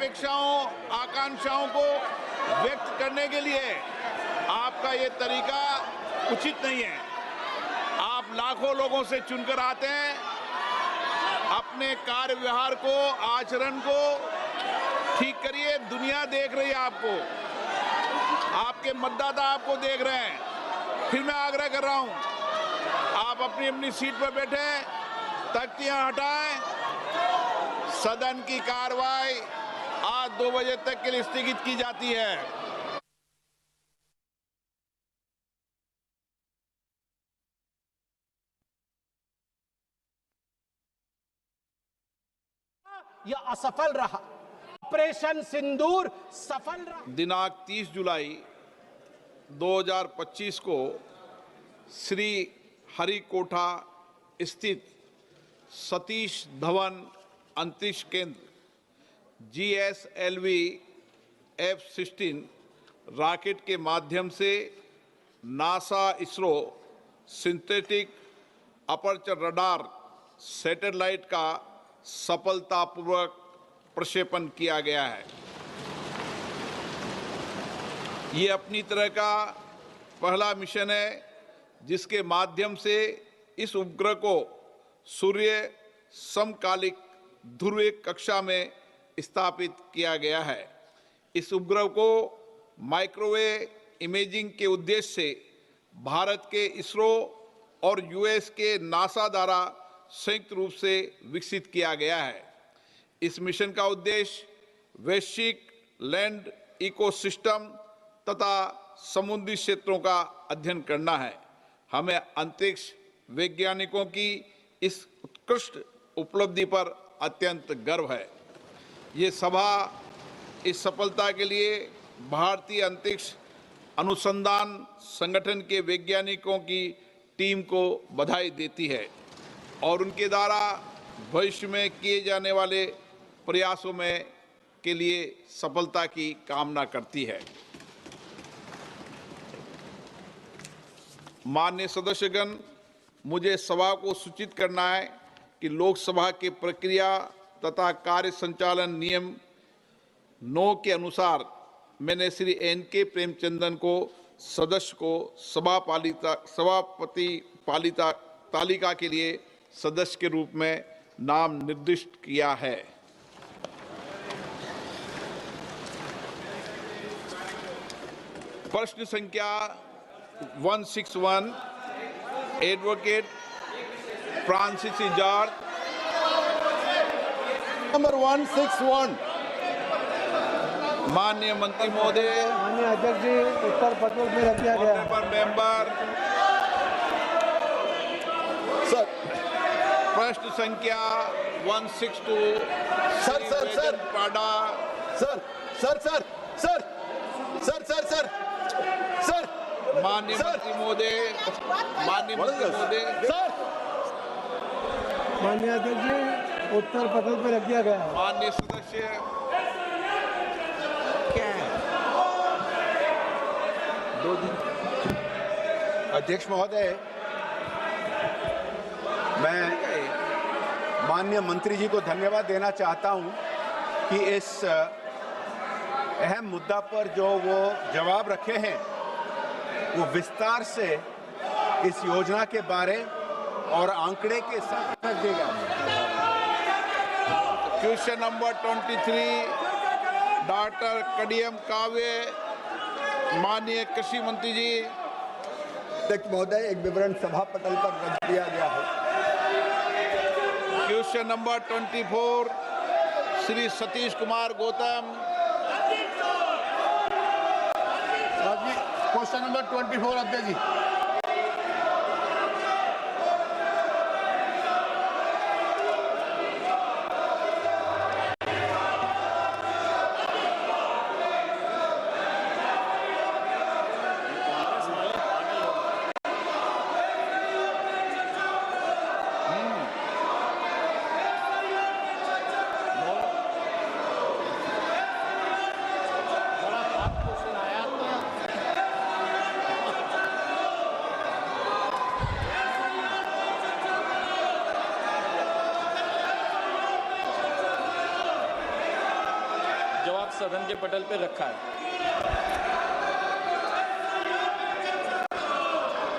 अपेक्षाओं आकांक्षाओं को व्यक्त करने के लिए आपका ये तरीका उचित नहीं है। आप लाखों लोगों से चुनकर आते हैं, अपने कार्य व्यवहार को, आचरण को ठीक करिए। दुनिया देख रही है आपको, आपके मतदाता आपको देख रहे हैं। फिर मैं आग्रह कर रहा हूं, आप अपनी अपनी सीट पर बैठे, तख्तियां हटाएं। सदन की कार्रवाई आज 2 बजे तक के लिए स्थगित की जाती है। यह असफल रहा। ऑपरेशन सिंदूर सफल रहा। दिनांक 30 जुलाई 2025 को श्री हरिकोटा स्थित सतीश धवन अंतरिक्ष केंद्र GSLV F-16 रॉकेट के माध्यम से NASA ISRO synthetic aperture radar satellite का सफलतापूर्वक प्रक्षेपण किया गया है। ये अपनी तरह का पहला मिशन है जिसके माध्यम से इस उपग्रह को सूर्य समकालिक ध्रुवीय कक्षा में स्थापित किया गया है। इस उपग्रह को माइक्रोवेव इमेजिंग के उद्देश्य से भारत के इसरो और US के नासा द्वारा संयुक्त रूप से विकसित किया गया है। इस मिशन का उद्देश्य वैश्विक लैंड इकोसिस्टम तथा समुद्री क्षेत्रों का अध्ययन करना है। हमें अंतरिक्ष वैज्ञानिकों की इस उत्कृष्ट उपलब्धि पर अत्यंत गर्व है। ये सभा इस सफलता के लिए भारतीय अंतरिक्ष अनुसंधान संगठन के वैज्ञानिकों की टीम को बधाई देती है और उनके द्वारा भविष्य में किए जाने वाले प्रयासों में के लिए सफलता की कामना करती है। माननीय सदस्यगण, मुझे सभा को सूचित करना है कि लोकसभा की प्रक्रिया तथा कार्य संचालन नियम 9 के अनुसार मैंने श्री NK प्रेमचंदन को सदस्य को सभापति पालिता तालिका के लिए सदस्य के रूप में नाम निर्दिष्ट किया है। प्रश्न संख्या 161 एडवोकेट फ्रांसिस जॉर्ज। नंबर 161। माननीय मंत्री महोदय, माननीय अध्यक्ष जी, उत्तर पत्र में रख दिया गया है। मेंबर, सर प्रश्न संख्या 162 सर पाडा। सर माननीय मंत्री महोदय, सर माननीय अध्यक्ष जी, उत्तर पत्र में रख दिया गया है। माननीय सदस्य, अध्यक्ष महोदय, मैं माननीय मंत्री जी को धन्यवाद देना चाहता हूं कि इस अहम मुद्दा पर जो वो जवाब रखे हैं वो विस्तार से इस योजना के बारे और आंकड़े के साथ रख देगा। क्वेश्चन नंबर 23 डॉक्टर कडियम काव्य। माननीय कृषि मंत्री जी। अध्यक्ष महोदय, एक विवरण सभा पटल पर रख दिया गया है। Question number 24 Shri Satish Kumar Gautam. Question number 24 अध्यक्ष जी। सदन के पटल पे रखा है।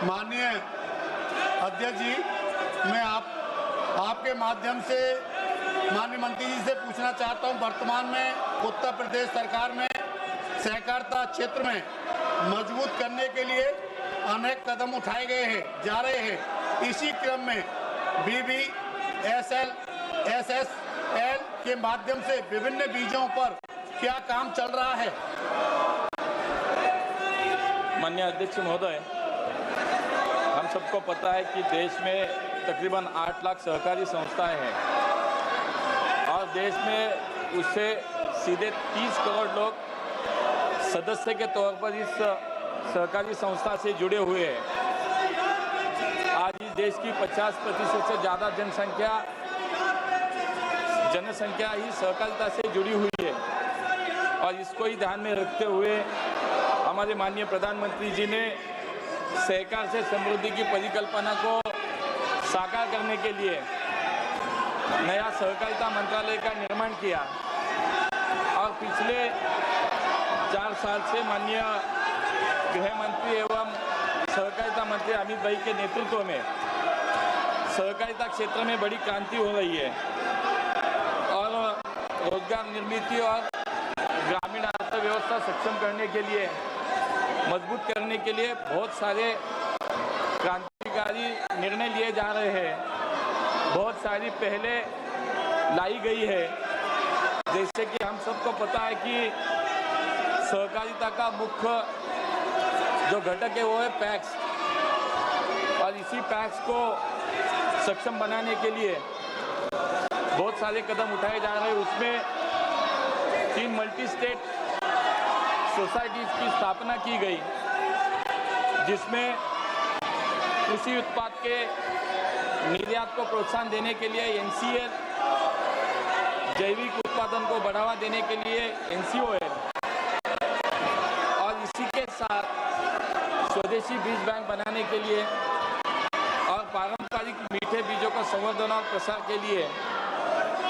माननीय अध्यक्ष जी, मैं आपके माध्यम से माननीय मंत्री जी से पूछना चाहता हूं, वर्तमान में उत्तर प्रदेश सरकार में सहकारिता क्षेत्र में मजबूत करने के लिए अनेक कदम उठाए गए हैं, जा रहे हैं। इसी क्रम में BBSL SSL के माध्यम से विभिन्न बीजों पर क्या काम चल रहा है? माननीय अध्यक्ष महोदय, हम सबको पता है कि देश में तकरीबन 8 लाख सहकारी संस्थाएं हैं और देश में उससे सीधे 30 करोड़ लोग सदस्य के तौर पर इस सहकारी संस्था से जुड़े हुए हैं। आज इस देश की 50% से ज़्यादा जनसंख्या ही सहकारिता से जुड़ी हुई है और इसको ही ध्यान में रखते हुए हमारे माननीय प्रधानमंत्री जी ने सहकार से समृद्धि की परिकल्पना को साकार करने के लिए नया सहकारिता मंत्रालय का निर्माण किया और पिछले 4 साल से माननीय गृह मंत्री एवं सहकारिता मंत्री अमित भाई के नेतृत्व में सहकारिता क्षेत्र में बड़ी क्रांति हो रही है और रोजगार निर्मित और ग्रामीण अर्थव्यवस्था सक्षम करने के लिए, मजबूत करने के लिए बहुत सारे क्रांतिकारी निर्णय लिए जा रहे हैं। बहुत सारी पहले लाई गई है, जैसे कि हम सबको पता है कि सहकारिता का मुख्य जो घटक है वो है पैक्स और इसी पैक्स को सक्षम बनाने के लिए बहुत सारे कदम उठाए जा रहे हैं। उसमें 3 मल्टी स्टेट सोसाइटीज की स्थापना की गई, जिसमें कृषि उत्पाद के निर्यात को प्रोत्साहन देने के लिए NCL, जैविक उत्पादन को बढ़ावा देने के लिए NCOL और इसी के साथ स्वदेशी बीज बैंक बनाने के लिए और पारंपरिक मीठे बीजों का संवर्धन और प्रसार के लिए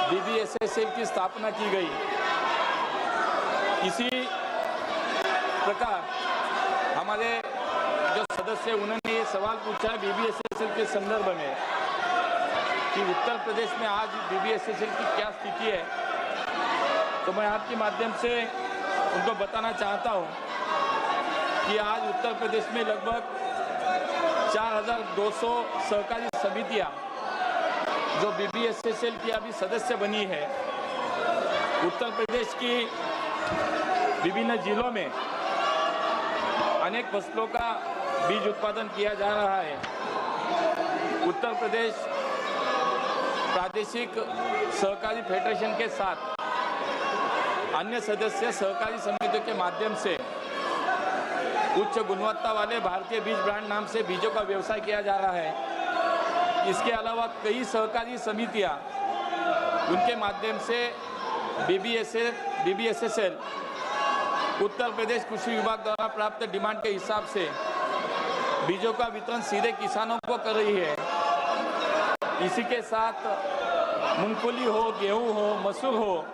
BBSSL की स्थापना की गई। इसी प्रकार हमारे जो सदस्य उन्होंने ये सवाल पूछा BBSSL के संदर्भ में कि उत्तर प्रदेश में आज BBSSL की क्या स्थिति है, तो मैं आपके माध्यम से उनको बताना चाहता हूँ कि आज उत्तर प्रदेश में लगभग 4200 सहकारी समितियाँ जो BBSSL की अभी सदस्य बनी है। उत्तर प्रदेश की विभिन्न जिलों में अनेक फसलों का बीज उत्पादन किया जा रहा है। उत्तर प्रदेश प्रादेशिक सहकारी फेडरेशन के साथ अन्य सदस्य सहकारी समितियों के माध्यम से उच्च गुणवत्ता वाले भारतीय बीज ब्रांड नाम से बीजों का व्यवसाय किया जा रहा है। इसके अलावा कई सहकारी समितियां उनके माध्यम से BBSSL उत्तर प्रदेश कृषि विभाग द्वारा प्राप्त डिमांड के हिसाब से बीजों का वितरण सीधे किसानों को कर रही है। इसी के साथ मूंगफली हो, गेहूं हो, मसूर हो,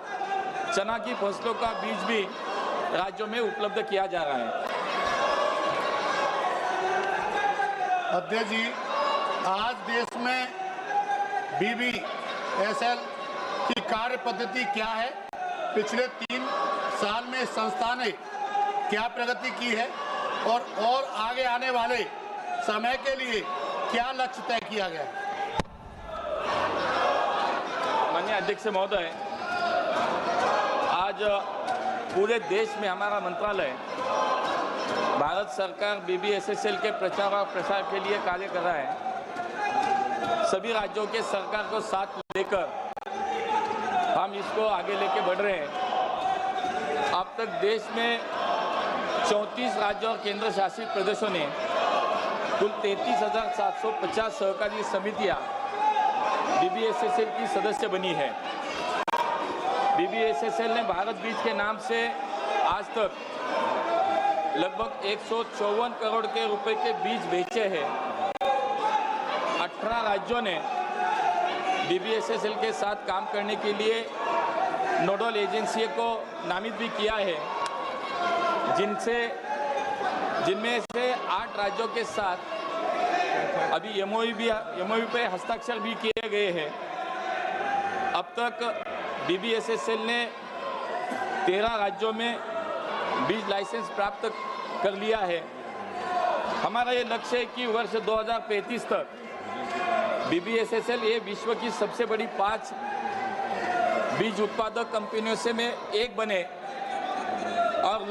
चना की फसलों का बीज भी राज्यों में उपलब्ध किया जा रहा है। अध्यक्ष जी, आज देश में BBSL की कार्य पद्धति क्या है? पिछले 3 साल में संस्था ने क्या प्रगति की है और आगे आने वाले समय के लिए क्या लक्ष्य तय किया गया है? माननीय अध्यक्ष महोदय, आज पूरे देश में हमारा मंत्रालय भारत सरकार BBSSL के प्रचार और प्रसार के लिए कार्य कर रहा है। सभी राज्यों के सरकार को साथ लेकर हम इसको आगे लेके बढ़ रहे हैं। अब तक देश में 34 राज्यों और केंद्र शासित प्रदेशों ने कुल 33,750 सहकारी समितियां BBSSL की सदस्य बनी है। BBSSL ने भारत बीज के नाम से आज तक लगभग 154 करोड़ के रुपए के बीज बेचे हैं। 18 राज्यों ने BBSSL के साथ काम करने के लिए नोडल एजेंसी को नामित भी किया है, जिनमें से 8 राज्यों के साथ अभी एमओयू पे हस्ताक्षर भी किए गए हैं। अब तक BBSSL ने 13 राज्यों में बीज लाइसेंस प्राप्त कर लिया है। हमारा ये लक्ष्य है कि वर्ष 2035 तक BBSSL ये विश्व की सबसे बड़ी 5 बीज उत्पादक कंपनियों से में एक बने और